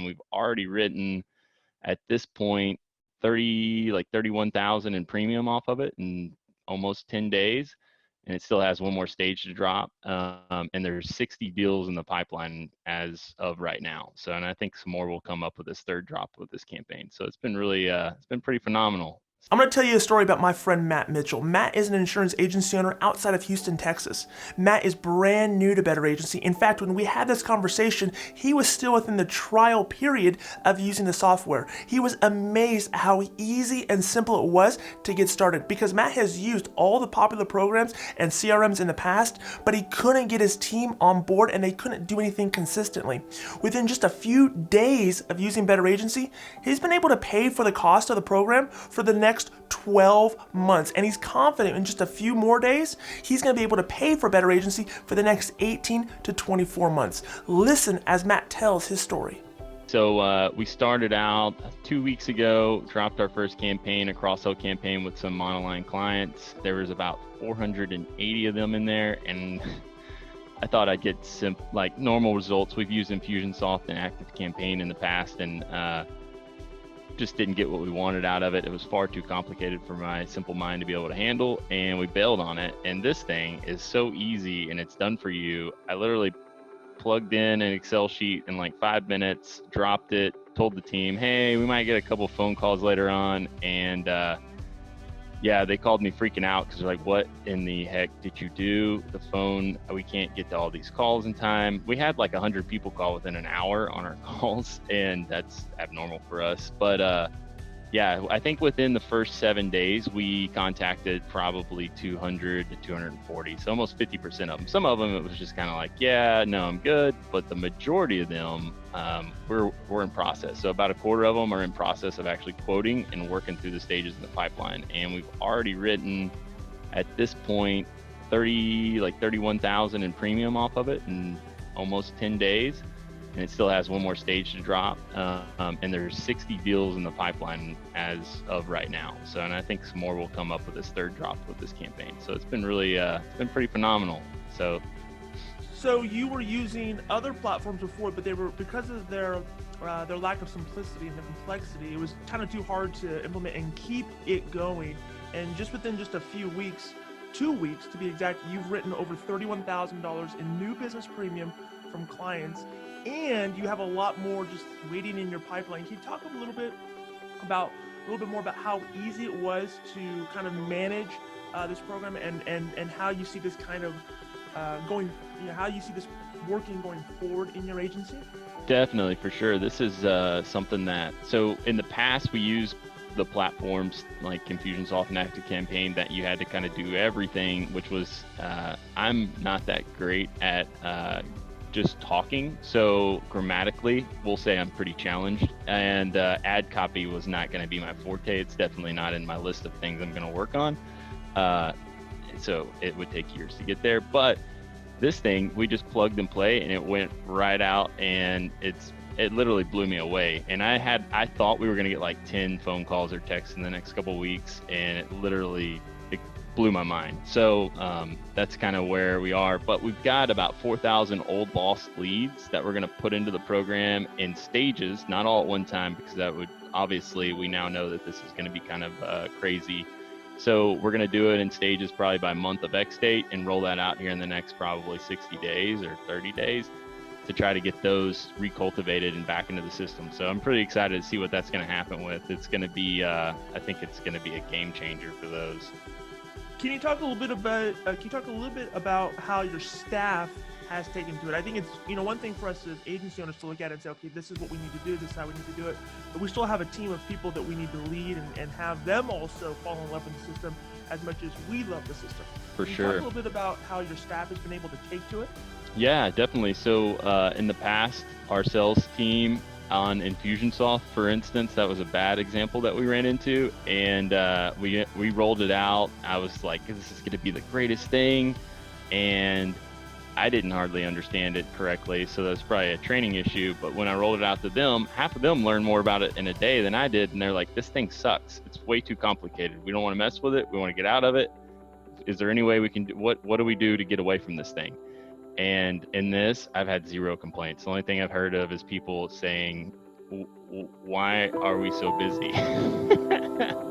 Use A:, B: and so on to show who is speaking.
A: we've already written at this point 31,000 in premium off of it in almost 10 days, and it still has one more stage to drop. And there's 60 deals in the pipeline as of right now. So, and I think some more will come up with this third drop with this campaign. So it's been really, it's been pretty phenomenal.
B: I'm going to tell you a story about my friend Matt Mitchell. Matt is an insurance agency owner outside of Houston, Texas. Matt is brand new to Better Agency. In fact, when we had this conversation, he was still within the trial period of using the software. He was amazed at how easy and simple it was to get started, because Matt has used all the popular programs and CRMs in the past, but he couldn't get his team on board and they couldn't do anything consistently. Within just a few days of using Better Agency, he's been able to pay for the cost of the program for the next 12 months, and he's confident in just a few more days he's going to be able to pay for Better Agency for the next 18 to 24 months. Listen as Matt tells his story.
A: So we started out 2 weeks ago, dropped our first campaign, a cross-sell campaign with some monoline clients. There was about 480 of them in there, and I thought I'd get some like normal results. We've used Infusionsoft and ActiveCampaign in the past, and just didn't get what we wanted out of it. It was far too complicated for my simple mind to be able to handle, and we bailed on it. And this thing is so easy and it's done for you. I literally plugged in an Excel sheet in like 5 minutes, dropped it, told the team, hey, we might get a couple phone calls later on. And yeah, they called me freaking out because they're like, what in the heck did you do? The phone, we can't get to all these calls in time. We had like 100 people call within an hour on our calls, and that's abnormal for us. But yeah, I think within the first 7 days, we contacted probably 200 to 240, so almost 50% of them. Some of them, it was just kind of like, yeah, no, I'm good. But the majority of them, we're in process. So about a quarter of them are in process of actually quoting and working through the stages in the pipeline. And we've already written, at this point, 31,000 in premium off of it in almost 10 days. And it still has one more stage to drop. And there's 60 deals in the pipeline as of right now. So, and I think some more will come up with this third drop with this campaign. So it's been really, it's been pretty phenomenal.
B: So you were using other platforms before, but they were, because of their lack of simplicity and the complexity, it was kind of too hard to implement and keep it going. And just within just a few weeks, 2 weeks to be exact, you've written over $31,000 in new business premium from clients, and you have a lot more just waiting in your pipeline. Can you talk a little bit more about how easy it was to kind of manage this program and how you see this kind of going, how you see this working going forward in your agency?
A: Definitely, for sure. This is something that, so in the past we used the platforms like Infusionsoft and ActiveCampaign that you had to kind of do everything, which was, I'm not that great at just talking. So grammatically, we'll say I'm pretty challenged, and ad copy was not going to be my forte. It's definitely not in my list of things I'm going to work on. So it would take years to get there, but this thing, we just plugged and play and it went right out, and it literally blew me away. And I thought we were going to get like 10 phone calls or texts in the next couple of weeks, and it blew my mind. So that's kind of where we are, but we've got about 4,000 old boss leads that we're going to put into the program in stages, not all at one time, because that would, obviously we now know that this is going to be kind of crazy. So we're going to do it in stages, probably by month of X date, and roll that out here in the next probably 60 days or 30 days to try to get those recultivated and back into the system. So I'm pretty excited to see what that's going to happen with. It's going to be, I think it's going to be a game changer for those.
B: Can you talk a little bit about how your staff has taken to it? I think it's, one thing for us as agency owners to look at it and say, okay, this is what we need to do, this is how we need to do it. But we still have a team of people that we need to lead and have them also fall in love with the system as much as we love the system.
A: For
B: Can you
A: sure.
B: talk a little bit about how your staff has been able to take to it?
A: Yeah, definitely. So in the past, our sales team on Infusionsoft, for instance, that was a bad example that we ran into, and we rolled it out. I was like, this is going to be the greatest thing, and I didn't hardly understand it correctly, so that's probably a training issue. But when I rolled it out to them, half of them learned more about it in a day than I did, and they're like, this thing sucks. It's way too complicated. We don't want to mess with it. We want to get out of it. Is there any way we can do, what do we do to get away from this thing? And in this, I've had zero complaints. The only thing I've heard of is people saying, why are we so busy?